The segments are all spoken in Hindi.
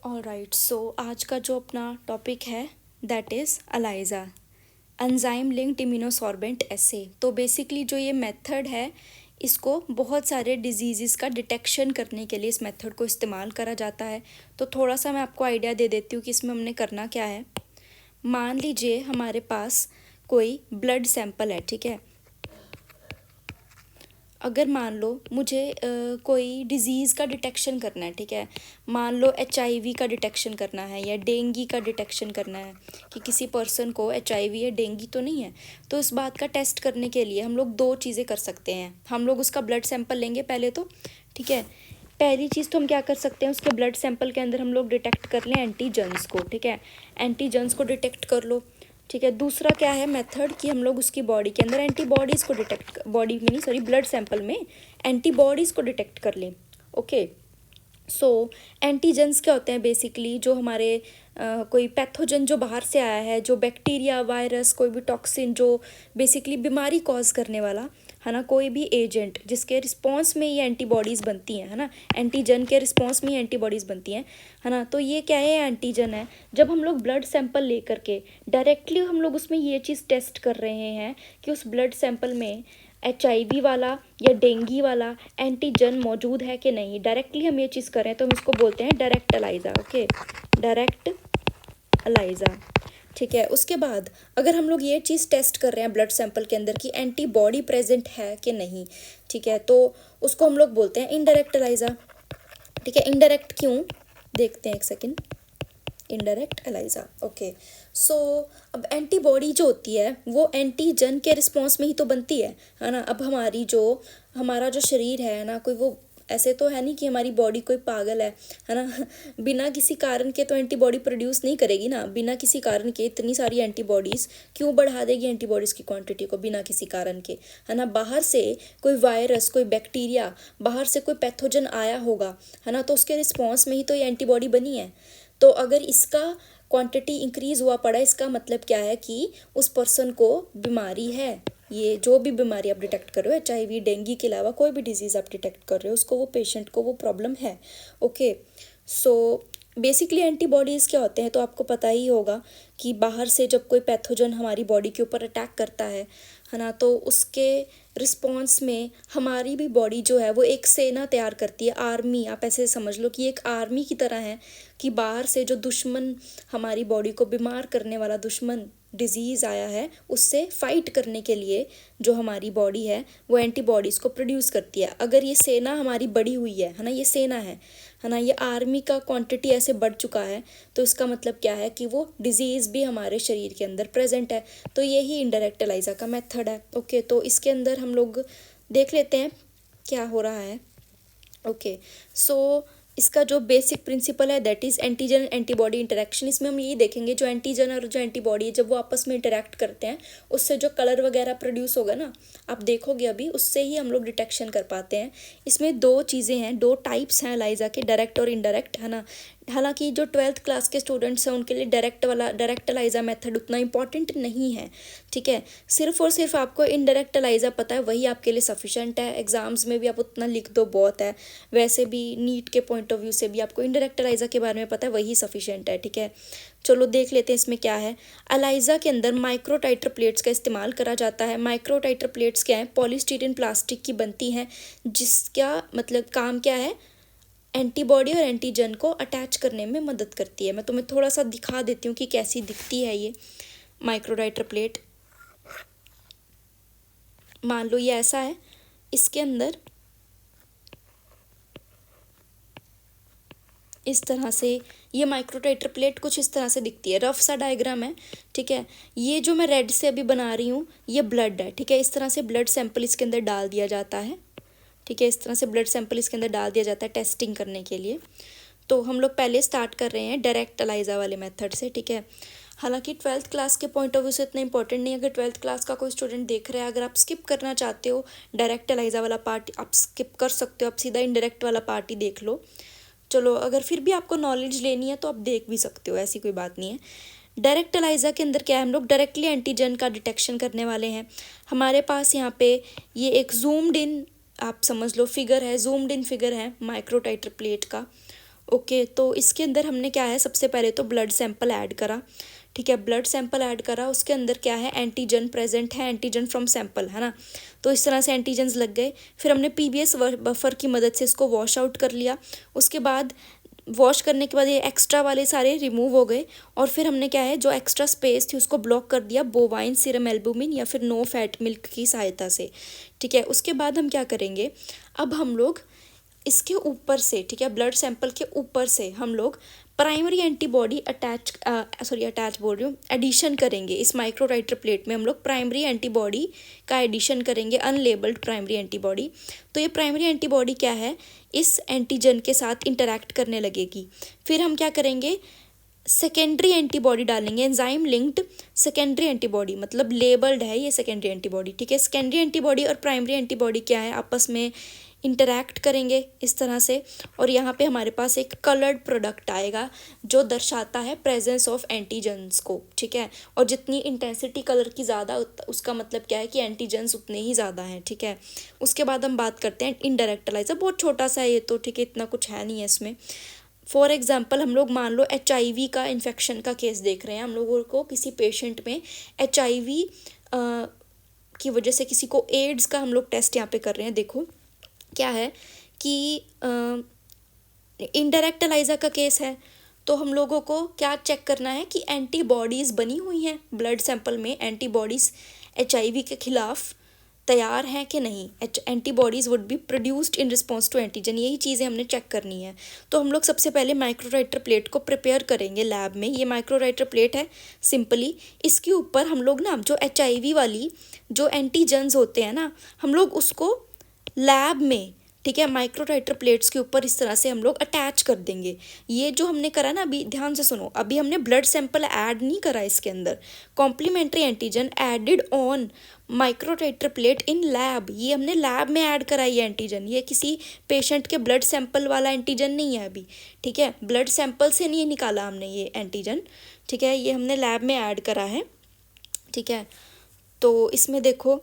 ऑलराइट, सो आज का जो अपना टॉपिक है that is ELISA, enzyme linked immunosorbent assay. तो बेसिकली जो ये मेथड है, इसको बहुत सारे डिजीज़ का डिटेक्शन करने के लिए इस मेथड को इस्तेमाल करा जाता है। तो थोड़ा सा मैं आपको आइडिया दे देती हूँ कि इसमें हमने करना क्या है। मान लीजिए हमारे पास कोई ब्लड सैंपल है, ठीक है। अगर मान लो मुझे कोई डिज़ीज़ का डिटेक्शन करना है, ठीक है। मान लो HIV का डिटेक्शन करना है या डेंगू का डिटेक्शन करना है कि किसी पर्सन को HIV या डेंगू तो नहीं है। तो इस बात का टेस्ट करने के लिए हम लोग दो चीज़ें कर सकते हैं। हम लोग उसका ब्लड सैंपल लेंगे पहले तो, ठीक है। पहली चीज़ तो हम क्या कर सकते हैं, उसके ब्लड सैंपल के अंदर हम लोग डिटेक्ट कर लें एंटीजन्स को, ठीक है। एंटीजन्स को डिटेक्ट कर लो, ठीक है। दूसरा क्या है मेथड कि हम लोग उसकी बॉडी के अंदर एंटीबॉडीज़ को डिटेक्ट, बॉडी में नहीं सॉरी ब्लड सैंपल में एंटीबॉडीज़ को डिटेक्ट कर लें। ओके, सो एंटीजन्स क्या होते हैं बेसिकली, जो हमारे कोई पैथोजन जो बाहर से आया है, जो बैक्टीरिया, वायरस, कोई भी टॉक्सिन जो बेसिकली बीमारी कॉज करने वाला है ना, कोई भी एजेंट जिसके रिस्पॉन्स में ये एंटीबॉडीज़ बनती हैं, है ना। एंटीजन के रिस्पॉन्स में ही एंटीबॉडीज़ बनती हैं, है ना। तो ये क्या है, एंटीजन है। जब हम लोग ब्लड सैंपल ले करके डायरेक्टली हम लोग उसमें ये चीज़ टेस्ट कर रहे हैं कि उस ब्लड सैंपल में HIV वाला या डेंगू वाला एंटीजन मौजूद है कि नहीं। डायरेक्टली हम ये चीज़ करें तो हम इसको बोलते हैं direct ELISA. Okay, direct ELISA, ठीक है। उसके बाद अगर हम लोग ये चीज़ टेस्ट कर रहे हैं ब्लड सैंपल के अंदर कि एंटीबॉडी प्रेजेंट है कि नहीं, ठीक है, तो उसको हम लोग बोलते हैं इनडायरेक्ट अलाइजा, ठीक है। इनडायरेक्ट क्यों, देखते हैं एक second. Indirect ELISA, okay. So अब एंटीबॉडी जो होती है वो एंटीजन के रिस्पॉन्स में ही तो बनती है ना। अब हमारा जो शरीर है ना, कोई वो ऐसे तो है नहीं कि हमारी बॉडी कोई पागल है ना। बिना किसी कारण के तो एंटीबॉडी प्रोड्यूस नहीं करेगी ना। बिना किसी कारण के इतनी सारी एंटीबॉडीज़ क्यों बढ़ा देगी एंटीबॉडीज़ की क्वांटिटी को बिना किसी कारण के, है ना। बाहर से कोई वायरस, कोई बैक्टीरिया, बाहर से कोई पैथोजन आया होगा, है ना, तो उसके रिस्पॉन्स में ही तो ये एंटीबॉडी बनी है। तो अगर इसका क्वांटिटी इंक्रीज़ हुआ पड़ा, इसका मतलब क्या है कि उस पर्सन को बीमारी है। ये जो भी बीमारी आप डिटेक्ट कर रहे हो, HIV डेंगू के अलावा कोई भी डिजीज़ आप डिटेक्ट कर रहे हो, उसको वो पेशेंट को वो प्रॉब्लम है। ओके, सो बेसिकली एंटीबॉडीज़ क्या होते हैं तो आपको पता ही होगा कि बाहर से जब कोई पैथोजन हमारी बॉडी के ऊपर अटैक करता है ना, तो उसके रिस्पॉन्स में हमारी भी बॉडी जो है वो एक सेना तैयार करती है, आर्मी। आप ऐसे समझ लो कि एक आर्मी की तरह है कि बाहर से जो दुश्मन, हमारी बॉडी को बीमार करने वाला दुश्मन डिजीज़ आया है, उससे फाइट करने के लिए जो हमारी बॉडी है वो एंटीबॉडीज़ को प्रोड्यूस करती है। अगर ये सेना हमारी बढ़ी हुई है ना, ये सेना है ना, ये आर्मी का क्वांटिटी ऐसे बढ़ चुका है, तो इसका मतलब क्या है कि वो डिजीज़ भी हमारे शरीर के अंदर प्रेजेंट है। तो यही इनडायरेक्ट एलाइजा का मेथड है। ओके, तो इसके अंदर हम लोग देख लेते हैं क्या हो रहा है। ओके, सो इसका जो बेसिक प्रिंसिपल है that is antigen antibody interaction. इसमें हम यही देखेंगे जो एंटीजन और जो एंटीबॉडी है, जब वो आपस में इंटरेक्ट करते हैं उससे जो कलर वगैरह प्रोड्यूस होगा ना, आप देखोगे अभी, उससे ही हम लोग डिटेक्शन कर पाते हैं। इसमें दो चीज़ें हैं, दो टाइप्स हैं एलाइजा के, डायरेक्ट और इनडायरेक्ट, है ना। हालांकि जो 12th क्लास के स्टूडेंट्स हैं उनके लिए डायरेक्ट एलाइजा मेथड उतना इंपॉर्टेंट नहीं है, ठीक है। सिर्फ और सिर्फ आपको इनडायरेक्ट एलाइजा पता है वही आपके लिए सफिशेंट है। एग्जाम्स में भी आप उतना लिख दो बहुत है। वैसे भी नीट के पॉइंट ऑफ व्यू से भी आपको इनडायरेक्ट एलाइजा के बारे में पता है वही सफिशेंट है, ठीक है। चलो देख लेते हैं इसमें क्या है। एलाइजा के अंदर माइक्रोटाइटर प्लेट्स का इस्तेमाल करा जाता है। माइक्रोटाइटर प्लेट्स क्या है, पॉलीस्टीरीन प्लास्टिक की बनती हैं, जिसका मतलब काम क्या है, एंटीबॉडी और एंटीजन को अटैच करने में मदद करती है। मैं तुम्हें थोड़ा सा दिखा देती हूँ कि कैसी दिखती है ये माइक्रोटाइटर प्लेट। मान लो ये ऐसा है, इसके अंदर इस तरह से ये माइक्रोटाइटर प्लेट कुछ इस तरह से दिखती है। रफ सा डायग्राम है, ठीक है। ये जो मैं रेड से अभी बना रही हूँ ये ब्लड है, ठीक है। इस तरह से ब्लड सैंपल इसके अंदर डाल दिया जाता है, ठीक है। इस तरह से ब्लड सैंपल इसके अंदर डाल दिया जाता है टेस्टिंग करने के लिए। तो हम लोग पहले स्टार्ट कर रहे हैं डायरेक्ट एलाइजा वाले मेथड से, ठीक है। हालांकि 12th क्लास के पॉइंट ऑफ व्यू से इतना इंपॉर्टेंट नहीं है। अगर 12th क्लास का कोई स्टूडेंट देख रहा है, अगर आप स्किप करना चाहते हो डायरेक्ट एलाइजा वाला पार्ट, आप स्किप कर सकते हो, आप सीधा इनडायरेक्ट वाला पार्ट ही देख लो। चलो, अगर फिर भी आपको नॉलेज लेनी है तो आप देख भी सकते हो, ऐसी कोई बात नहीं है। डायरेक्ट एलाइजा के अंदर क्या है, हम लोग डायरेक्टली एंटीजन का डिटेक्शन करने वाले हैं। हमारे पास यहाँ पे ये एक जूम्ड इन, आप समझ लो फिगर है, जूम्ड इन फिगर है माइक्रोटाइटर प्लेट का। ओके, तो इसके अंदर हमने क्या है, सबसे पहले तो ब्लड सैंपल ऐड करा, ठीक है, ब्लड सैंपल ऐड करा, उसके अंदर क्या है, एंटीजन प्रेजेंट है, एंटीजन फ्रॉम सैंपल, है ना। तो इस तरह से एंटीजन्स लग गए। फिर हमने पीबीएस बफर की मदद से इसको वॉश आउट कर लिया। उसके बाद वॉश करने के बाद ये एक्स्ट्रा वाले सारे रिमूव हो गए, और फिर हमने क्या है, जो एक्स्ट्रा स्पेस थी उसको ब्लॉक कर दिया बोवाइन सीरम एल्बुमिन या फिर नो फैट मिल्क की सहायता से, ठीक है। उसके बाद हम क्या करेंगे, अब हम लोग इसके ऊपर से, ठीक है, ब्लड सैंपल के ऊपर से हम लोग प्राइमरी एंटीबॉडी अटैच बोल रही हूँ, एडिशन करेंगे। इस माइक्रोराइटर प्लेट में हम लोग प्राइमरी एंटीबॉडी का एडिशन करेंगे, अनलेबल्ड प्राइमरी एंटीबॉडी। तो ये प्राइमरी एंटीबॉडी क्या है, इस एंटीजन के साथ इंटरैक्ट करने लगेगी। फिर हम क्या करेंगे, सेकेंडरी एंटीबॉडी डालेंगे, एंजाइम लिंक्ड सेकेंडरी एंटीबॉडी, मतलब लेबल्ड है ये सेकेंडरी एंटीबॉडी, ठीक है। सेकेंडरी एंटीबॉडी और प्राइमरी एंटीबॉडी क्या है, आपस में इंटरैक्ट करेंगे इस तरह से, और यहाँ पे हमारे पास एक कलर्ड प्रोडक्ट आएगा जो दर्शाता है प्रेजेंस ऑफ एंटीजन्स को, ठीक है। और जितनी इंटेंसिटी कलर की ज़्यादा, उसका मतलब क्या है कि एंटीजन्स उतने ही ज़्यादा हैं, ठीक है। उसके बाद हम बात करते हैं इनडायरेक्ट एनालाइजर, बहुत छोटा सा है ये तो, ठीक है, इतना कुछ है नहीं है इसमें। फॉर एग्जाम्पल हम लोग मान लो HIV का इन्फेक्शन का केस देख रहे हैं, हम लोगों को किसी पेशेंट में HIV की वजह से किसी को एड्स का हम लोग टेस्ट यहाँ पे कर रहे हैं। देखो क्या है कि इनडायरेक्ट एनालाइजर का केस है, तो हम लोगों को क्या चेक करना है कि एंटीबॉडीज़ बनी हुई हैं ब्लड सैंपल में, एंटीबॉडीज़ HIV के खिलाफ तैयार हैं कि नहीं, antibodies would be produced in response to antigen, यही चीज़ें हमने चेक करनी है। तो हम लोग सबसे पहले माइक्रोराइटर प्लेट को प्रिपेयर करेंगे लैब में। ये माइक्रोराइटर प्लेट है सिंपली, इसके ऊपर हम लोग ना जो HIV वाली जो एंटीजन्स होते हैं ना, हम लोग उसको लैब में, ठीक है, माइक्रोराइटर प्लेट्स के ऊपर इस तरह से हम लोग अटैच कर देंगे। ये जो हमने करा ना, अभी ध्यान से सुनो, अभी हमने ब्लड सैंपल ऐड नहीं करा इसके अंदर, complementary antigen added on microtiter plate in lab, ये हमने लैब में ऐड करा ये एंटीजन, ये किसी पेशेंट के ब्लड सैंपल वाला एंटीजन नहीं है अभी, ठीक है, ब्लड सैंपल से नहीं निकाला हमने ये एंटीजन, ठीक है, ये हमने लैब में ऐड करा है, ठीक है। तो इसमें देखो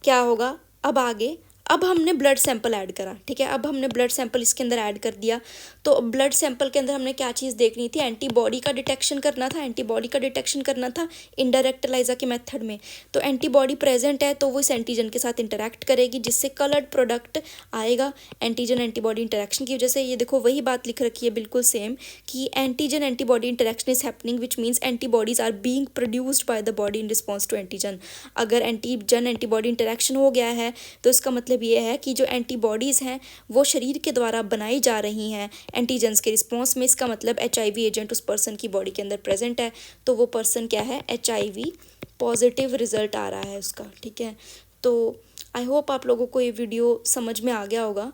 क्या होगा, अब आगे, अब हमने ब्लड सैंपल ऐड करा, ठीक है, अब हमने ब्लड सैंपल इसके अंदर ऐड कर दिया। तो ब्लड सैंपल के अंदर हमने क्या चीज़ देखनी थी, एंटीबॉडी का डिटेक्शन करना था, एंटीबॉडी का डिटेक्शन करना था इनडायरेक्ट एनालाइजर के मेथड में। तो एंटीबॉडी प्रेजेंट है तो वो इस एंटीजन के साथ इंटरैक्ट करेगी, जिससे कलर्ड प्रोडक्ट आएगा एंटीजन एंटीबॉडी इंटरैक्शन की वजह से। ये देखो वही बात लिख रखी है बिल्कुल सेम, कि antigen antibody interaction is happening which means antibodies are being produced by the body in response to antigen. अगर एंटीजन एंटीबॉडी इंटरैक्शन हो गया है तो इसका मतलब ये है कि जो एंटीबॉडीज़ हैं वो शरीर के द्वारा बनाई जा रही हैं एंटीजन्स के रिस्पॉन्स में। इसका मतलब HIV एजेंट उस पर्सन की बॉडी के अंदर प्रेजेंट है, तो वो पर्सन क्या है, HIV पॉजिटिव रिजल्ट आ रहा है उसका, ठीक है। तो आई होप आप लोगों को ये वीडियो समझ में आ गया होगा।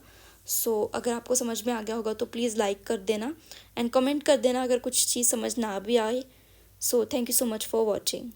सो अगर आपको समझ में आ गया होगा तो प्लीज़ लाइक कर देना एंड कमेंट कर देना अगर कुछ चीज़ समझ ना भी आए। So thank you so much for watching.